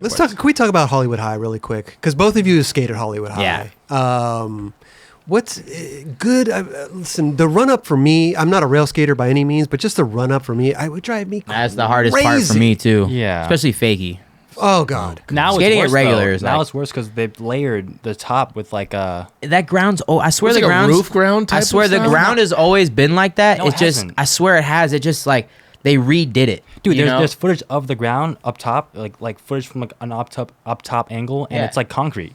Can we talk about Hollywood High really quick? Because both of you skated Hollywood High. Yeah. What's good? Listen, the run up for me, I'm not a rail skater by any means, but just the run up for me, it would drive me crazy. That's the hardest part for me too. Yeah. Especially fakie. Oh God! Now skating it's worse, at regulars. Now it's worse because they've layered the top with like that ground's. Oh, I swear the ground. Roof ground. I swear the ground has always been like that. No, it's just. hasn't. I swear it has. It just like they redid it. Dude, there's footage of the ground up top, like footage from like an up top angle, and it's like concrete.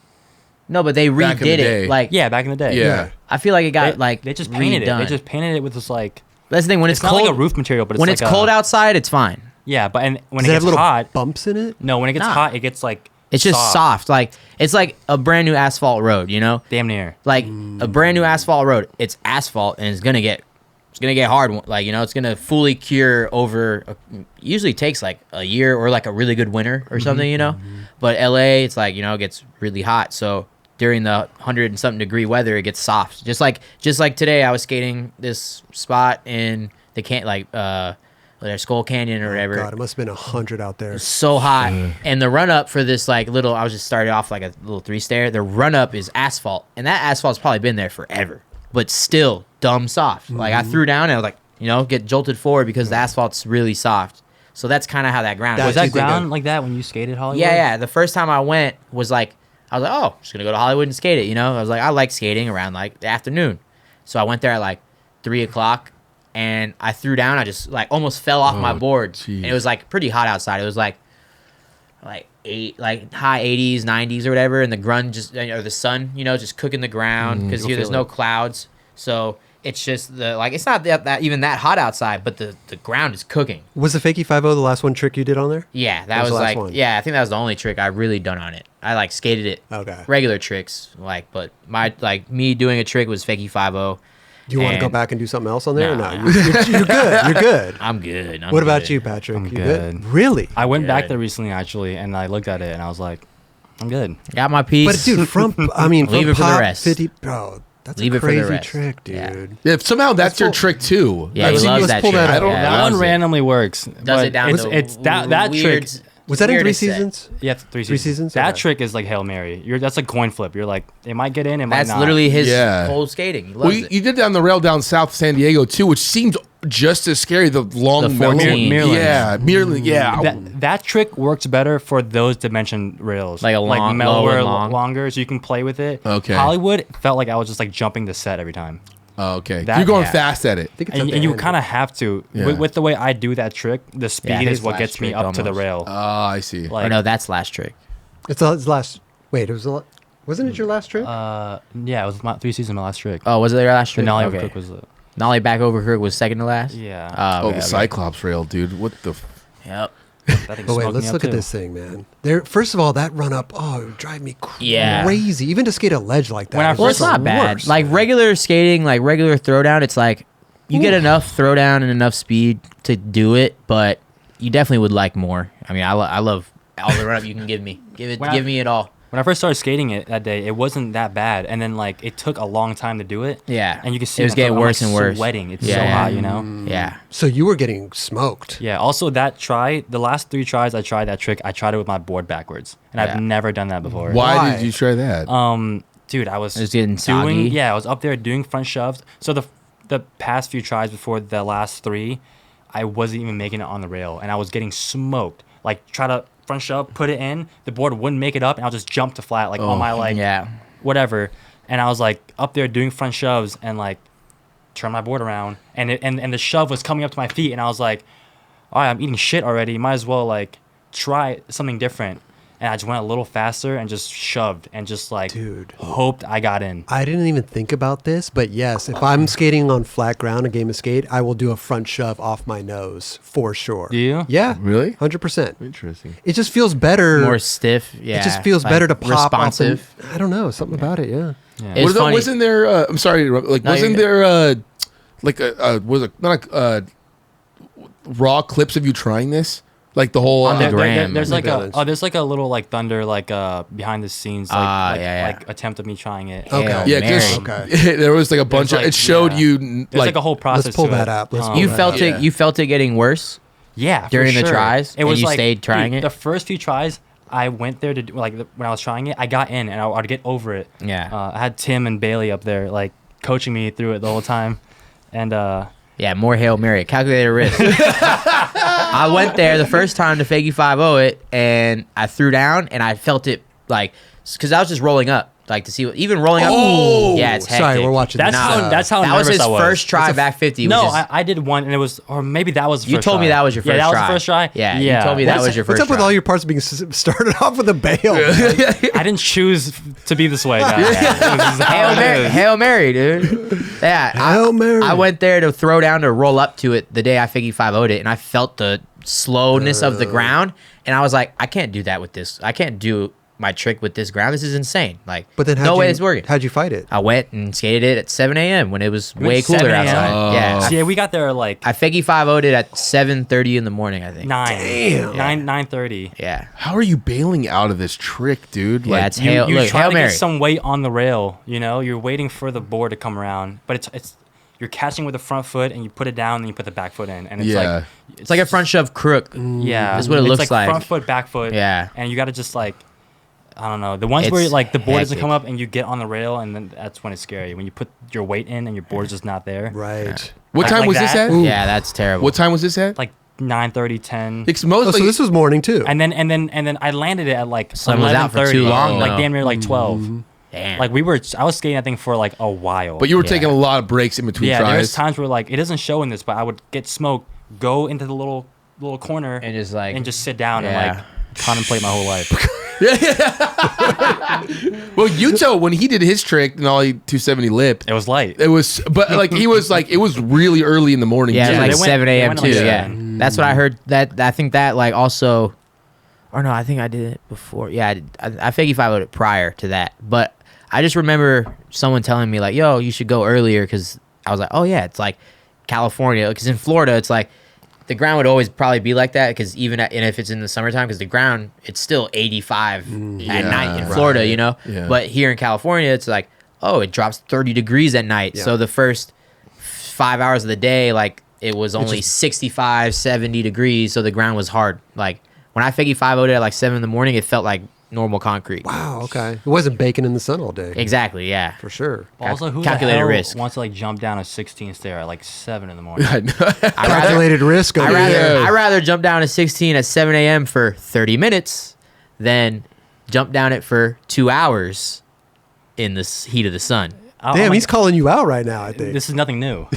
No, but they redid it. Like back in the day. Yeah. I feel like it got they just painted redone. it. They just painted it with this like. That's the thing. When it's not cold, like a roof material, but when it's it's cold outside, it's fine. Yeah, but when Does it have gets little hot, bumps in it. no, when it gets hot, it gets like It's just soft. Like it's like a brand new asphalt road. You know, damn near. like a brand new asphalt road. It's asphalt and it's gonna get hard. Like it's gonna fully cure over. Usually takes like a year or like a really good winter or something. But LA, it's like it gets really hot. So during the 100 and something degree weather, it gets soft. Just like today, I was skating this spot in the Skull Canyon or whatever. God, it must have been 100 out there. So hot. And the run up for this I was just started off like a little 3-stair. The run up is asphalt, and that asphalt's probably been there forever, but still dumb soft. Like I threw down and I was like, get jolted forward because the asphalt's really soft. So that's kind of how that ground is. Was that ground like that when you skated Hollywood? Yeah. The first time I went was like, I was like, oh, I'm just gonna go to Hollywood and skate it. I was like, I like skating around like the afternoon. So I went there at like 3:00. And I threw down. I just like almost fell off my board, and it was like pretty hot outside. It was like high 80s, 90s or whatever, and the grunge or the sun, just cooking the ground because here there's no clouds. So it's just it's not that even that hot outside, but the ground is cooking. Was the Fakie 5.0 the last one trick you did on there? Yeah, that was the last like one? I think that was the only trick I really done on it. I skated it regular tricks but my me doing a trick was Fakie 5.0. Do you want to go back and do something else on there? Nah. Or no, you're good. You're good. I'm good. What about you, Patrick? I'm you good. Really? I went back there recently actually, and I looked at it and I was like, I'm good. Got my piece. But dude, leave it for the rest. 50, bro, that's a crazy trick, dude. Yeah, somehow that's your trick too. Yeah, he loves that trick. That one randomly works. Does it down to it's that trick. Was that in 3 seasons? Yeah, 3 seasons. That trick is like Hail Mary. That's like coin flip. You're like, it might get in, it might not. That's literally his whole skating. He loves it. You did that on the rail down south San Diego too, which seemed just as scary. The long Merlins. Yeah, Merlins. Yeah. That trick works better for those dimension rails. Like a long, longer, so you can play with it. Okay. Hollywood felt like I was just like jumping the set every time. Oh, okay. You're going fast at it. And you kind of have to. Yeah. With the way I do that trick, the speed is what gets me up to the rail. Oh, I see. No, that's last trick. It's last. Wait, wasn't it your last trick? Yeah, it was my 3 seasons, my last trick. Oh, was it your last trick? The nollie over crook was it. Nollie back over crook was second to last? Yeah. The Cyclops rail, dude. What the... Yep. But wait, let's look at this thing, man. First of all, that run up, it would drive me crazy. Even to skate a ledge like that. Well, it's not bad. Worst, like regular skating, like regular throwdown, it's like you get enough throwdown and enough speed to do it, but you definitely would like more. I mean, I love all the run up you can give me. Give me it all. When I first started skating it that day, it wasn't that bad, and then like it took a long time to do it. Yeah, and you can see it was getting worse and worse. Sweating, it's so hot, Yeah. So you were getting smoked. Yeah. Also, the last 3 tries I tried that trick, I tried it with my board backwards, and I've never done that before. Why did you try that? Dude, I was getting soggy. Yeah, I was up there doing front shoves. So the past few tries before the last 3, I wasn't even making it on the rail, and I was getting smoked. Like try to front shove, put it in, the board wouldn't make it up, and I'll just jump to flat on my whatever. And I was like up there doing front shoves and like turn my board around, and the shove was coming up to my feet, and I was like, all right, I'm eating shit already. Might as well like try something different. And I just went a little faster and just shoved and just like hoped I got in. I didn't even think about this, but yes, if I'm skating on flat ground, a game of skate, I will do a front shove off my nose for sure. Do you? Yeah. Really? 100%. Interesting. It just feels better. More stiff. Yeah. It just feels better to pop responsive. I don't know. Something about it. Yeah. It's funny. Wasn't there, I'm sorry, like, wasn't there, like, raw clips of you trying this? Like the whole on the gram. There's like a little like thunder like behind the scenes like attempt of me trying it. Okay. Yeah, because there was like a bunch of it showed you like a whole process. Let's pull that up. You felt it. You felt it getting worse. Yeah, during the tries. It was and you like, stayed trying it. The first few tries, I went there to do, like when I was trying it, I got in and I'd get over it. Yeah. I had Tim and Bailey up there like coaching me through it the whole time, and Yeah, more Hail Mary. Calculated risk. I went there the first time to Faggy 5-0 it, and I threw down, and I felt it, like, because I was just rolling up, like, to see what, even rolling up. Oh! Yeah, it's hectic. Sorry, we're watching that's this. how That was nervous his I was. first try back 50. No, which is, I did one, and it was, or maybe that was the you first told me try. that was your first Yeah, that was try. the first try? Yeah, you told me that was your first What's up with try. all your parts being started off with a bail? I didn't choose to be this way, guys. This is how Hail it Mary, is. Hail Mary, dude. Yeah, Hail Mary. I went there to throw down to roll up to it the day I Figgy 5-0'd it, and I felt the slowness of the ground, and I was like, I can't do that with this. I can't do my trick with this ground. This is insane. Like, But then no way it's working. How'd you fight it? I went and skated it at 7 a.m. when it was went way cooler 7 a.m.? outside. Yeah, So, yeah, we got there like I Figgy 5-0'd it at 7:30 in the morning, I think. 9:30. Yeah. How are you bailing out of this trick, dude? Yeah, Like, it's Hail, You're look, trying Hail to Mary. get some weight on the rail. You know, you're waiting for the board to come around, but it's you're catching with the front foot and you put it down and you put the back foot in, and it's Yeah. like It's like a front shove crook. yeah, That's what it it's looks like. front foot, back foot. Yeah. and you got to just like. I don't know. The ones where It's like the board doesn't hectic. come up and you get on the rail, and then that's when it's scary. When you put your weight in and your board's just not there. Right. what Like- time like was this that? at? Yeah, that's terrible. What time was this at? Like 9:30, 10. It's Oh, mostly. so this was morning too. And then I landed it at like Sun was out for 11:30, too long, like though. damn near like 12. Damn. Like I was skating that thing for like a while. but you were Yeah. taking a lot of breaks in between yeah, there's tries. times where like it doesn't show in this, but I would get smoked, go into the little corner and just like and just sit down Yeah. and like contemplate my whole life. Well, Yuto, when he did his trick and all 270 lip, It was light. it was, but like he was like, it was really early in the morning. yeah, too. it was like they went- 7 they a.m. went too. like Yeah, 7. that's what I heard. That I think that like also, or no, I think I did it before. Yeah, I Figgy 5-0'd it prior to that, but I just remember someone telling me like, "Yo, you should go earlier," because I was like, "Oh yeah, it's like California." Because in Florida, it's like the ground would always probably be like that. Because even and if it's in the summertime, because the ground it's still 85 at night in Florida, right. you know. Yeah. But here in California, it's like, oh, it drops 30 degrees at night. Yeah. So the first 5 hours of the day, like it was only 65, 70 degrees. So the ground was hard. Like when I Figgy 5-0'd it at like 7 in the morning, it felt like normal concrete. Wow. Okay. It wasn't baking in the sun all day. Exactly. Yeah. For sure. Also, who Calculated the hell risk. wants to like jump down a 16 stair at like 7 in the morning? I know. I rather, Calculated risk. I over rather, here. Yeah. I rather jump down to 16 at 7 a.m. for 30 minutes than jump down it for 2 hours in the heat of the sun. Damn, he's calling you out right now. I think. This is nothing new.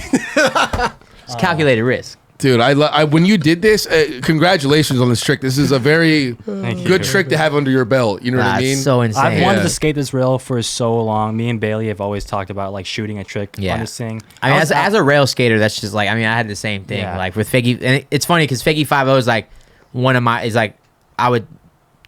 It's calculated risk. Dude, I when you did this, congratulations on this trick. This is a very Thank you. good trick to have under your belt. You know what I That's mean? so insane. I've wanted Yeah. to skate this rail for so long. Me and Bailey have always talked about like shooting a trick Yeah. on this thing. I mean, was as a rail skater, that's just like, I mean, I had the same thing. Yeah. Like with Figgy, and it's funny because Figgy 5-0 is like one of my, is like, I would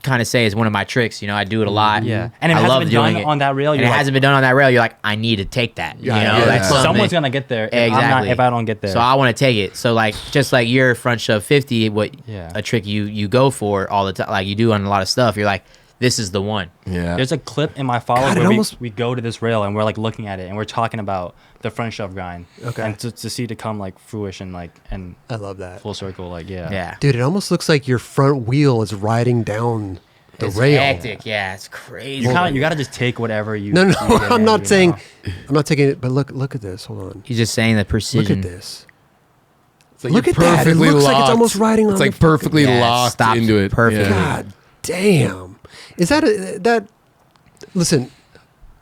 kind of say is one of my tricks. You know, I do it a lot. Yeah, and it I hasn't love been doing done it. on that rail. And You're it like, hasn't been done on that rail. You're like, I need to take that. Yeah, you know, yeah. that's something. someone's gonna get there. If I'm not, Exactly. if I don't get there. So I want to take it. So like, just like your front shove 50, what Yeah. a trick you go for all the time, like you do on a lot of stuff. You're like, this is the one. Yeah. There's a clip in my follow God, it where almost- we go to this rail and we're like looking at it and we're talking about the front shove grind. Okay. And to see it to come like fruition, like and I love that. full circle, like yeah. Yeah. Dude, it almost looks like your front wheel is riding down the It's rail. hectic. Yeah, it's crazy. You gotta just take whatever you. No, no, you get I'm in, not you saying. know? I'm not taking it. But look at this. Hold on. He's just saying the Look precision. at this. It's like Look you're at that. It perfectly looks like it's locked. almost riding on It's the like perfectly Yeah, it locked stops into it. perfectly. Yeah. God damn. Is that? Listen,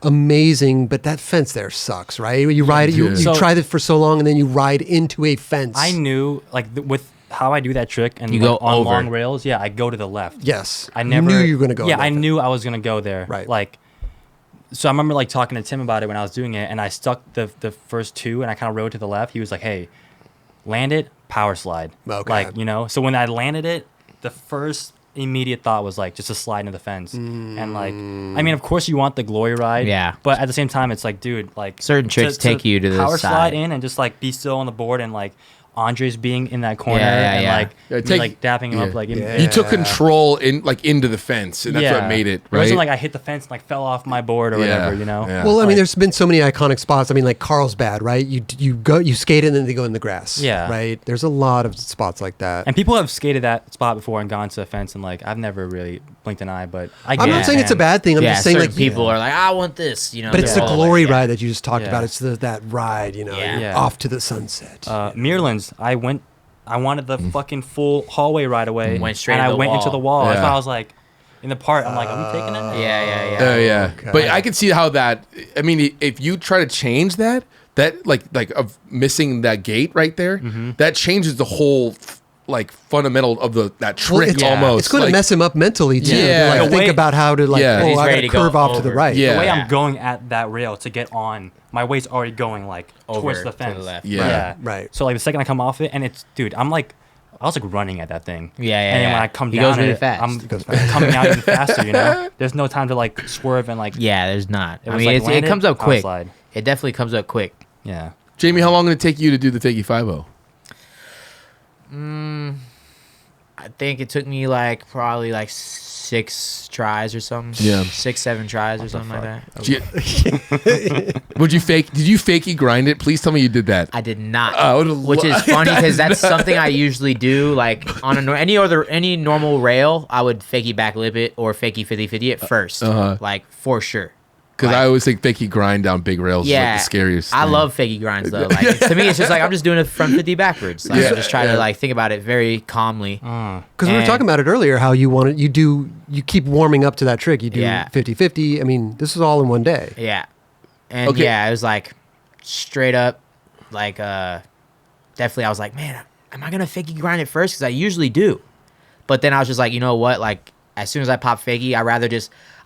amazing. But that fence there sucks, right? You ride it. You dude. So- try it for so long, and then you ride into a fence. I knew like with how I do that trick and You like, go on over. long rails. Yeah, I go to the left. Yes. I never knew you were gonna go. Yeah, on that I fence. knew I was gonna go there. Right. Like, so I remember like talking to Tim about it when I was doing it, and I stuck the first two, and I kind of rode to the left. He was like, "Hey, land it, power slide." Okay. Like, you know. So when I landed it, the first immediate thought was like just to slide into the fence, and like, I mean, of course you want the glory ride. Yeah. But at the same time, it's like, dude, like Certain tricks take you to the power side. slide in and just like be still on the board and like. Andre's being in that corner Yeah, yeah, and yeah. like Yeah, me, take- like dapping him yeah. up like in, Yeah. You took control into the fence, and that's what made it. It Right. wasn't like I hit the fence and like fell off my board or Yeah, whatever, you know. yeah. Well, I mean, Like- there's been so many iconic spots. I mean, like Carlsbad, right? You skate and then they go in the grass. Yeah. Right. There's a lot of spots like that. And people have skated that spot before and gone to the fence and like I've never really blinked an eye, but I I'm get not it, saying it's a man. bad thing. I'm just saying certain like people are like, I want this, But it's the they're all glory like, ride that you just talked Yeah. about. It's that ride, Yeah. Yeah. off to the sunset. Merlins, I wanted the fucking full hallway right away. Went straight and to I the went into wall. the wall. That's Yeah. why I was like, in the part, I'm like, are we taking it? Yeah. Oh yeah, Okay. but I can see how that. I mean, if you try to change that like of missing that gate right there, that changes the whole like fundamental of that trick it's, almost. It's going like, to mess him up mentally too. Yeah. To, like, The think way- about how to like. Yeah. Oh, He's I got ready to to go curve off to the over. right. Yeah. The way Yeah. I'm going at that rail to get on, my weight's already going like Over towards the to fence. the left. Yeah. Right. So like the second I come off it, and it's, dude, I was like running at that thing. Yeah, And then yeah. when I come He down, goes really it, fast. I'm He goes fast. coming out even faster. You know, there's no time to like swerve and like. Yeah, there's not. It I was, mean, like, it landed, comes up I quick. slide. It definitely comes up quick. Yeah. Jamie, how long did it take you to do the Fakey 5-0? I think it took me like probably like 6 tries or something. Yeah. 6, 7 tries or something like that. Did you fakey grind it? Please tell me you did that. I did not, I would've which lo- is funny because that's something I usually do. Like on any normal rail, I would fakie back lip it or fakie 50-50 it first, like for sure. Because Like, I always think fakey grind down big rails is like yeah, the scariest. I thing. love fakie grinds though. Like to me, it's just like I'm just doing a front 50 backwards. Like I just try to like think about it very calmly. Because we were And- talking about it earlier, how you keep warming up to that trick. You do Yeah. 50-50. I mean, this is all in one day. Yeah. And Okay. yeah, it was like straight up like definitely I was like, man, am I gonna fakie grind it first? Because I usually do. But then I was just like, you know what? Like as soon as I pop fakie,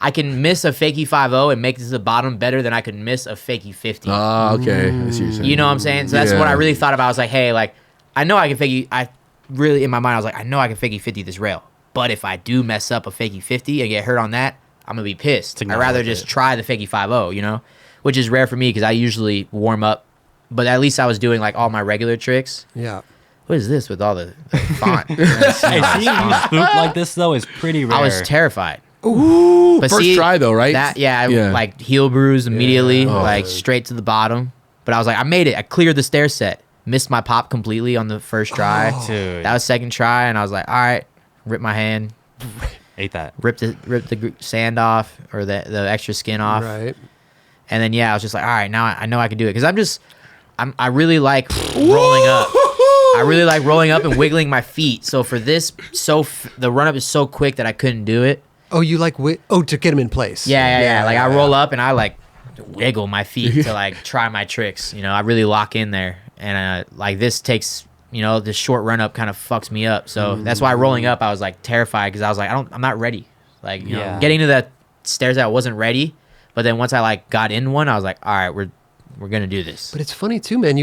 I can miss a fakie 5-0 and make it to the bottom better than I could miss a fakie 50. Ah, okay. I see what you're saying. You know what I'm saying? So that's Yeah. what I really thought about. I was like, hey, like I know I can fakie. I really in my mind I was like, I know I can fakie 50 this rail. But if I do mess up a fakie 50 and get hurt on that, I'm gonna be pissed. I'd not rather worth just it. try the fakie 5-0, you know, which is rare for me because I usually warm up. But at least I was doing like all my regular tricks. Yeah. What is this with all the font? Hey, seeing you spook like this though is pretty rare. I was terrified. Ooh, But first see, try though, right? That I, Yeah. like heel bruise immediately, Oh. like straight to the bottom. But I was like, I made it. I cleared the stair set. Missed my pop completely on the first try. Dude. That was second try, and I was like, all right, rip my hand, Ate that. rip the sand off or the extra skin off, Right. and then I was just like, all right, now I know I can do it because I really like rolling up. I really like rolling up and wiggling my feet. So for this, the run up is so quick that I couldn't do it. Oh, you like to get him in place. Yeah. Like I roll up and I like wiggle my feet to like try my tricks. You know, I really lock in there, and like this takes. You know, this short run up kind of fucks me up. So that's why rolling up, I was like terrified because I was like, I'm not ready. Like, you know, Yeah. getting to the stairs, I wasn't ready. But then once I like got in one, I was like, all right, we're gonna do this. But it's funny too, man.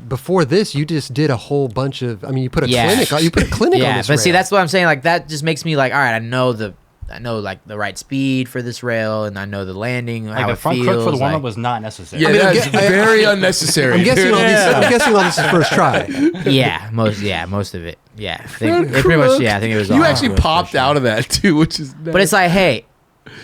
Before this, you just did a whole bunch of. You put a Yeah. clinic. You put a clinic on Yeah, this. but see, rail. that's what I'm saying. Like that just makes me like, all right, I know like the right speed for this rail, and I know the landing, Like how the it front feels. crook for the warm up like- was not necessary. Yeah, I mean, that's very unnecessary. I'm guessing all this is first try. yeah, most of it. Yeah, I think it pretty much. Yeah, I think it was. You all actually first popped try. out of that too, which is. But it's like, hey,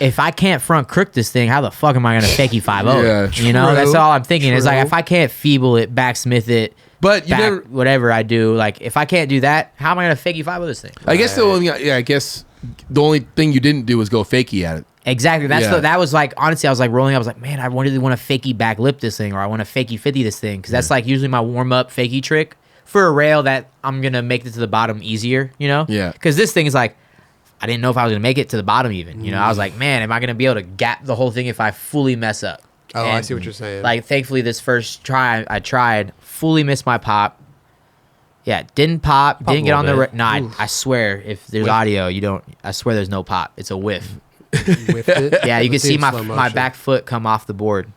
if I can't front crook this thing, how the fuck am I gonna fakie 5-0? Yeah, You know, true, that's all I'm thinking. It's like true. if I can't feeble it, backsmith it, But you back, never. whatever I do, like if I can't do that, how am I gonna fakie 5-0 this thing? I guess I guess the only thing you didn't do was go fakey at it. Exactly. Yeah. That was like, honestly, I was like rolling up. I was like, man, I really want to fakie back lip this thing, or I want to fakie 50 this thing, because that's like usually my warm up fakie trick for a rail that I'm gonna make it to the bottom easier. You know? Yeah. Because this thing is like, I didn't know if I was gonna make it to the bottom even. You know, I was like, man, am I gonna be able to gap the whole thing if I fully mess up? Oh, I And, see what you're saying. Like, thankfully, this first try I tried, fully missed my pop. Yeah, didn't pop, Pop didn't get a on the. little No, I swear, if there's Whiff. audio, you don't. I swear, there's no pop. It's a whiff. Whiffed it. Yeah, you can Let's see it in my slow my motion. back foot come off the board.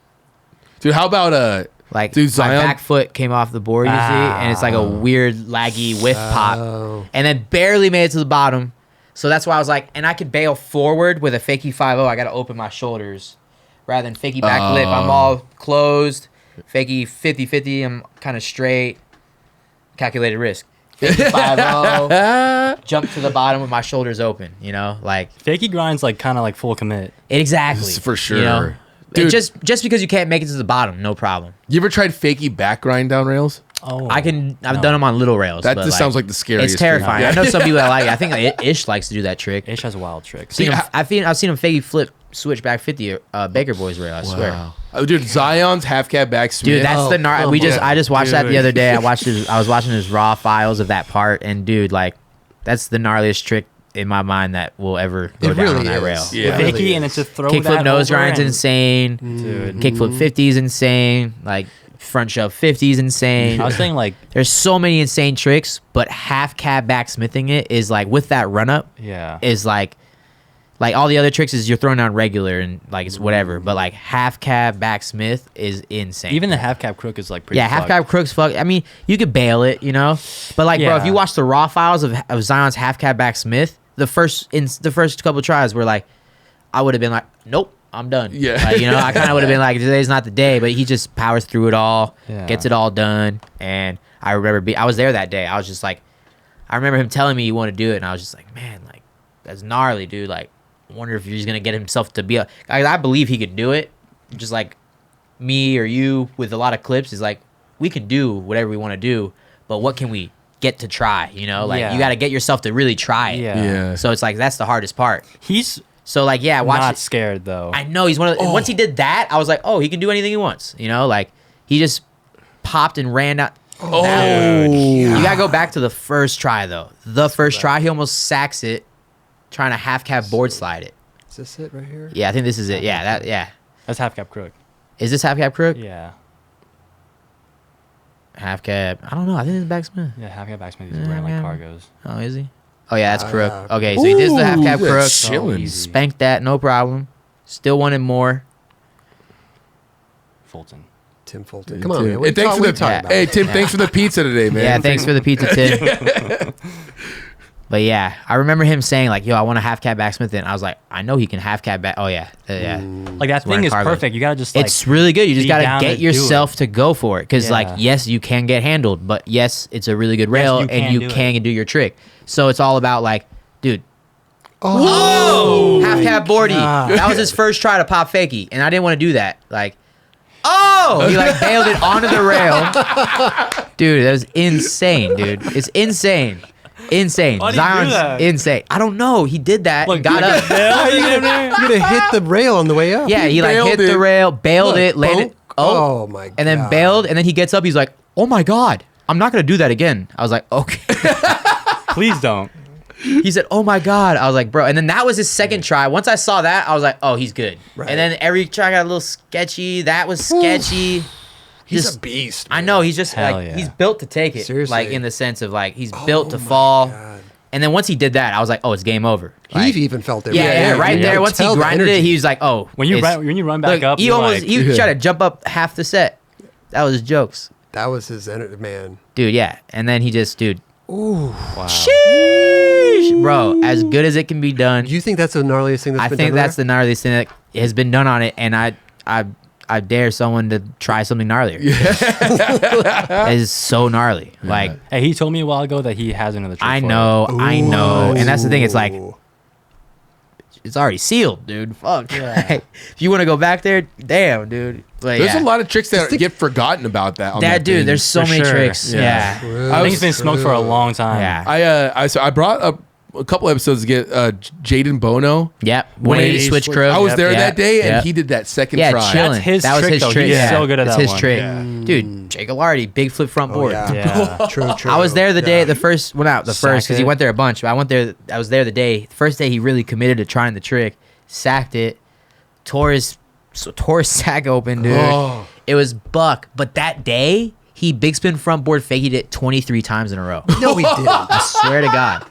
Dude, how about Like Dude, my Zion- back foot came off the board, you see, and it's like a weird laggy whiff pop, and then barely made it to the bottom. So that's why I was like, and I could bail forward with a fakie 5-0. I got to open my shoulders rather than fakie back lip. I'm all closed. Fakie 50-50. I'm kind of straight. Calculated risk. Fakie 5-0. Jump to the bottom with my shoulders open. You know, like Fakey grind's like kind of like full commit. exactly For sure. You know? Dude. Just because you can't make it to the bottom, no problem. you ever tried fakey back grind down rails? Oh, I've no. done them on little rails. That but, just sounds like the scariest. It's terrifying. trick. I know some people that like it. I think Ish likes to do that trick. Ish has wild tricks. I've seen him fake flip switch back 50 Baker Boys rail. I swear. Wow. Oh, dude, Zion's half cab back Smith. Dude, that's the come I just watched that the Dude. other day. I was watching his raw files of that part, and dude, like, that's the gnarliest trick in my mind that will ever go It down really on that is. rail. Yeah. It Fakie really and is. it's to throw Kickflip that nose over grind's and- insane. Dude. Kickflip 50 is insane. Like front shove 50 is insane. I was saying like, There's so many insane tricks, but half cab backsmithing it is like with that run up yeah. is like all the other tricks is you're throwing down regular and like it's whatever, but like half cab backsmith is insane. Even the half cab crook is like pretty. yeah, half fucked. cab crooks fuck. I mean, you could bail it, you know, but like bro, if Yeah. you watch the raw files of Zion's half cab backsmith, the first couple tries were like, I would have been like, nope, I'm done. Yeah. Like, you know, I kind of would have been like, today's not the day, but he just powers through it all, Yeah. gets it all done. And I remember I was there that day. I was just like, I remember him telling me he wanted to do it, and I was just like, man, like that's gnarly, dude. Like, I wonder if he's gonna get himself to be I believe he could do it. Just like me or you with a lot of clips is like, we can do whatever we want to do, but what can we get to try? You know, like Yeah. you got to get yourself to really try it. Yeah. Yeah. So it's like that's the hardest part. He's So like, yeah, watch not it. scared though. I know he's one of the, once he did that, I was like, oh, he can do anything he wants. You know, like he just popped and ran out. Oh, You gotta go back to the first try though. The first try, he almost sacks it, trying to half cab board slide it. Is this it right here? Yeah, I think this is it. Yeah. That's half cab crook. Is this half cab crook? Yeah. Half cab. I don't know. I think it's backsmith. Yeah, half cab backsmith. He's wearing like Yeah. cargos. Oh, is he? Oh yeah, that's crook. yeah. Okay, so he did the half cab Ooh, crook. that's chilling. easy. Spanked that, no problem. Still wanted more. Fulton. Tim Fulton. Come on, Tim. man. Hey, thanks for the talking about? Hey, Tim, thanks for the pizza today, man. Yeah, thanks for the pizza, Tim. But yeah, I remember him saying like, "Yo, I want a half cab backsmith," and I was like, "I know he can half cab back." Oh yeah, yeah. Like that wearing thing is cargos. perfect. You gotta just like. It's really good. You just be gotta down get to do yourself it. to go for it, because like, Yeah. yes, you can get handled, but yes, it's a really good rail, you and can you do can do your trick. So it's all about like, dude, Oh, half cab boardy. God. That was his first try to pop fakie, and I didn't want to do that. Like, oh, he like bailed it onto the rail. Dude, that was insane, dude. It's insane. Insane. Why did he do Zion's that? insane. I don't know. He did that and Look, got up. You're gonna hit the rail on the way up. Yeah, he like bailed hit it. the rail, bailed it, landed. boom. Oh, Oh, my God. And then bailed, and then he gets up. He's like, "Oh my God, I'm not gonna do that again." I was like, "Okay." Please don't. He said, "Oh my God." I was like, "Bro." And then that was his second try. Once I saw that, I was like, "Oh, he's good." Right. And then every try got a little sketchy. That was sketchy. He's Just- a beast. I man. know he's just Hell like yeah. he's built to take it. Seriously. Like in the sense of like he's built to my fall. God. And then once he did that, I was like, "Oh, it's game over." Like, He even felt it. yeah, right You there. could Once he tell the grinded it, energy. he was like, "Oh." When you it's- run back Look, up, he you're almost like, he Yeah. tried to jump up half the set. That was jokes, That was his energy, man. dude. Yeah, and then he just, dude, Ooh. wow. sheesh, bro, as good as it can be done. Do you think that's the gnarliest thing that's I been think done that's the gnarliest thing that has been done on it, and I dare someone to try something gnarlier. It is so gnarly. Like Hey, he told me a while ago that he has another trick I for know, it. I know, and that's the thing. It's like Ooh. it's already sealed, dude. Fuck. Yeah. If you want to go back there, damn, dude. Like, There's yeah. a lot of tricks that get forgotten about that. On That dude, thing. there's so For many sure. tricks. Yeah. Yeah. True. I think it's been smoked for a long time. Yeah. So I brought up a couple episodes to get Jaden Bono. Yep. When 180 he switch crook. I was there Yeah. that day, and Yeah. he did that second Yeah, try. chilling. That's his that was trick, his though. trick. He's yeah. so good at It's that his one. trick. Yeah. Dude, Jake Alardi, big flip front Oh, board. yeah. Yeah. True. I was there the day, Yeah. the first, well, not the Sacked first, because he it. went there a bunch. But I was there the day, first day he really committed to trying the trick, sacked it, Taurus Sack open, dude. Oh. It was buck. But that day, he big spin front board faked it 23 times in a row. No, he didn't. I swear to God.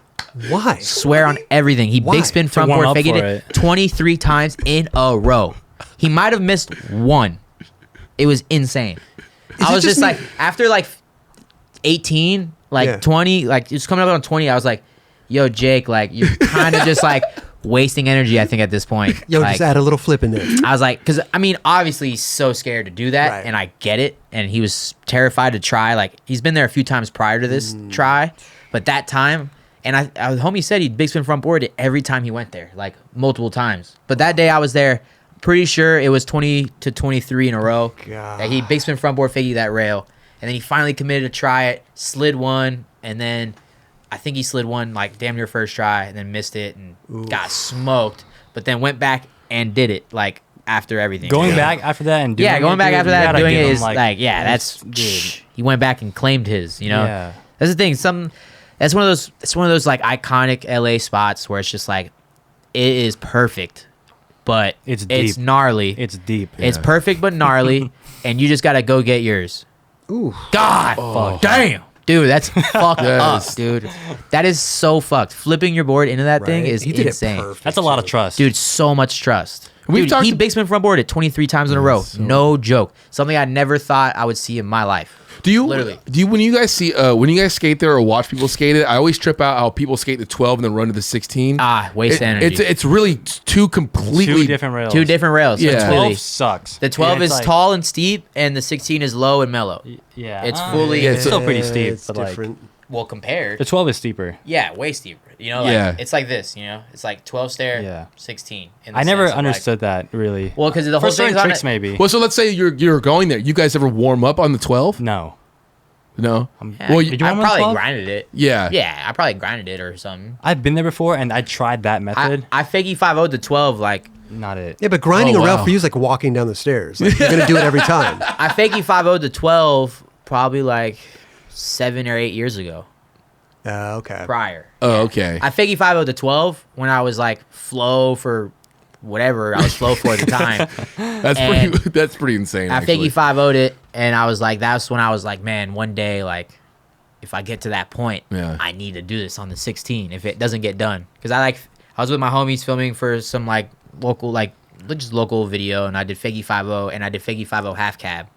Why? Swear on everything. He Why? big spin To front warm board up faking for it it. 23 times in a row. He might have missed one. It was insane. Is I it was just just me- like, after like 18, like Yeah. 20, like just coming up on 20, I was like, yo, Jake, like you're kind of just like wasting energy, I think, at this point. Yo, like, just add a little flip in there. I was like, because I mean, obviously he's so scared to do that, Right. and I get it. And he was terrified to try. Like he's been there a few times prior to this try, but that time, and homie said he'd big spin front board it every time he went there, like multiple times. But that day I was there, pretty sure it was 20 to 23 in a row. God. That he big spin front board fakey that rail, And then he finally committed to try it, slid one, and then I think he slid one like damn near first try, and then missed it and got smoked. But then went back and did it like after everything. Going back after that and doing going back dude, after you that and gotta doing give it him, is like that's dude. he went back and claimed his. You know, Yeah. that's the thing. That's one of those. It's one of those like iconic LA spots where it's just like it is perfect, but It's deep. gnarly. It's deep. It's perfect but gnarly, and you just gotta go get yours. Ooh. God, Fuck. damn, dude, that's fucked Yes. up, dude. That is so fucked. Flipping your board into that thing Right. is He did insane. it perfect. That's a lot of too. trust. Dude, so much trust. We've Dude, talked he ab- big spin front board it 23 times in a row. No joke. Something I never thought I would see in my life. Do you Literally. when you guys see when you guys skate there or watch people skate it? I always trip out how people skate the 12 and then run to the 16. Waste energy. It's really two completely Two different rails. Two different rails. Yeah. Completely. 12 sucks. The 12 Yeah, is it's like- tall and steep, and the 16 is low and mellow. Yeah. It's fully- It's still pretty steep, It's but like different. Well, compared. the 12 is steeper. Yeah, way steeper. You know, like, Yeah. it's like this, you know? It's like 12 stair, Yeah. 16. in the I never sense of, like- understood that really. well, because the For whole certain thing's on tricks, it. maybe. Well, so let's say you're going there. You guys ever warm up on the 12? No. No. Yeah, Well, Did you I want one probably 12? grinded it. yeah. Yeah, I probably grinded it or something. I've been there before and I tried that method. I fakey 5-0 to 12, like, Not it. Yeah, but grinding Oh, a rail wow. for you is like walking down the stairs. Like, you're gonna do it every time. I fakey 5-0 to 12 probably like 7 or 8 years ago Okay. prior. Oh, okay. I fakey 5-0 to 12 when I was like flow for whatever I was flow for at the time. and That's pretty insane. I actually. fakey 5-0'd it, and I was like, that's when I was like, man, one day, like, if I get to that point, Yeah. I need to do this on the 16 if it doesn't get done. Because I was with my homies filming for some like local, like just local video, and I did fakey 5-0 and I did fakey 5-0 half cab.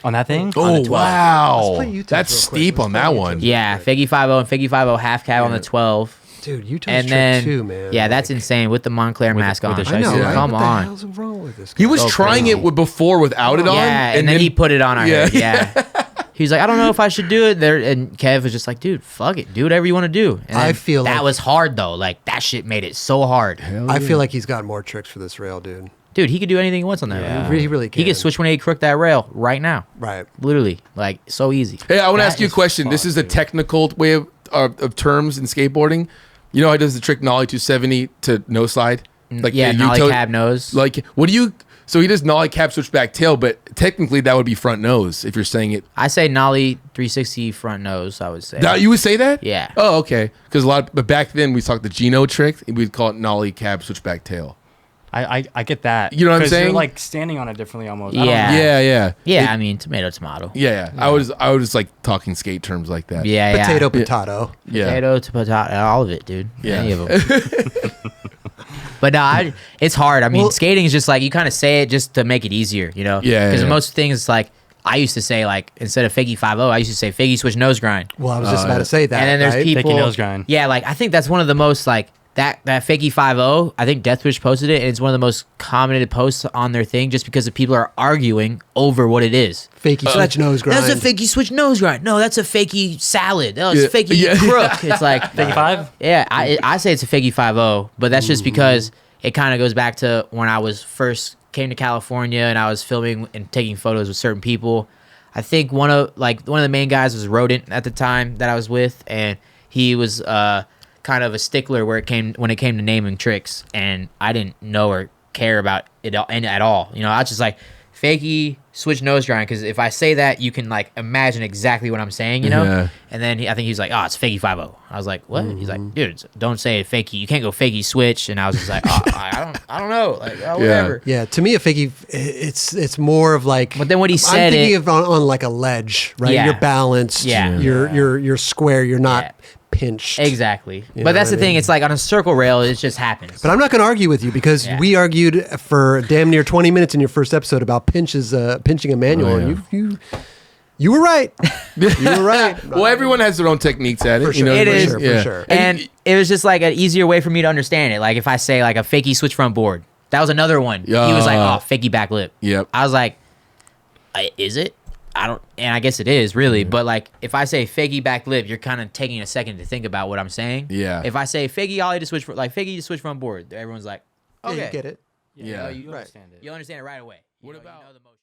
On that thing? on Oh the 12. wow, Let's play YouTubes that's real quick. steep Let's on play that YouTubes. one. Yeah, fakey 5-0 and fakey 5-0 half cab on the 12. Dude, Utah's And trick then, too, man. yeah, that's Like, insane with the Montclair mask with on. the I shiesty know, on. right? Come what the on. hell's wrong with this guy? He was So trying crazy. it before without it on. Yeah, and then he put it on. I Yeah. heard, yeah. He's like, I don't know if I should do it. There, and Kev was just like, dude, fuck it, do whatever you want to do. And I then feel that like- was hard though. Like that shit made it so hard. I feel like he's got more tricks for this rail, dude. Dude, he could do anything he wants on that. Yeah. rail. He really can. He could switch 180 crook that rail right now. Right. Literally, like so easy. Hey, I want to That ask you a is question. This fucked, is a dude. technical way of terms in skateboarding. You know how he does the trick nollie 270 to no slide? Like yeah, the nollie U-toe- cab nose. Like, what do you? So he does nollie cab switchback tail, but technically that would be front nose if you're saying it. I say nollie 360 front nose. I would say. Now you would say that? Yeah. Oh, okay. Because but back then we talked the Geno trick. We'd call it nollie cab switchback tail. I get that. You know what I'm 'Cause saying? You're like standing on it differently almost. I don't Yeah. know. Yeah. yeah, It- I mean tomato, tomato. yeah. I was like talking skate terms like that. Yeah, Potato, yeah. potato. Yeah. Potato to potato, all of it, dude. Yeah. Any of them. But no, it's hard. I mean, Well- skating is just like you kind of say it just to make it easier, you know? Yeah, Because yeah. most things, like I used to say, like instead of fakey 5-0, I used to say fakey switch nose grind. Well, I was just about to say that. And then there's right? people. Fakey nose grind. Yeah, like I think that's one of the most like that fakey 5-0. I think Deathwish posted it, and it's one of the most commented posts on their thing, just because the people are arguing over what it is. Fakey switch nose grind. That's a fakey switch nose grind. No, that's a fakey salad. No, it's Yeah, fakey yeah. crook. It's like Fakey 5? yeah, I say it's a fakey 5-0, but that's just because it kind of goes back to when I was first came to California and I was filming and taking photos with certain people. I think one of the main guys was Rodent at the time that I was with, and he was kind of a stickler when it came to naming tricks, and I didn't know or care about it at all. You know, I was just like fakey switch nose grind, because if I say that, you can like imagine exactly what I'm saying, you know. Yeah. And then I think he was like, "Oh, it's fakey 5-0." I was like, "What?" He's like, "Dude, don't say it fakey. You can't go fakey switch." And I was just like, "Oh, I don't know, like whatever." Yeah, to me, a fakey, it's more of like. But then when he I'm said thinking it- of on like a ledge, right? Yeah. You're balanced. Yeah. You're square. You're not Yeah. pinched. Exactly. You know But that's what the I thing. mean? It's like on a circle rail, it just happens. But I'm not going to argue with you because Yeah. we argued for damn near 20 minutes in your first episode about pinching a manual. Oh, yeah. And you were right. You were right. Well, everyone has their own techniques at it. For You sure, know, It for is. sure, yeah. for sure. And it was just like an easier way for me to understand it. Like if I say like a fakey switch front board, that was another one. He was like, "Oh, fakey back lip." Yep. I was like, "Is it?" And I guess it is really. But like if I say fakey back lip, you're kind of taking a second to think about what I'm saying. Yeah. If I say fakey ollie to switch fakey to switch front board, everyone's like, Yeah, "Okay, you get it. Yeah. You Right. understand it. You'll understand it right away." What You about- know the motion.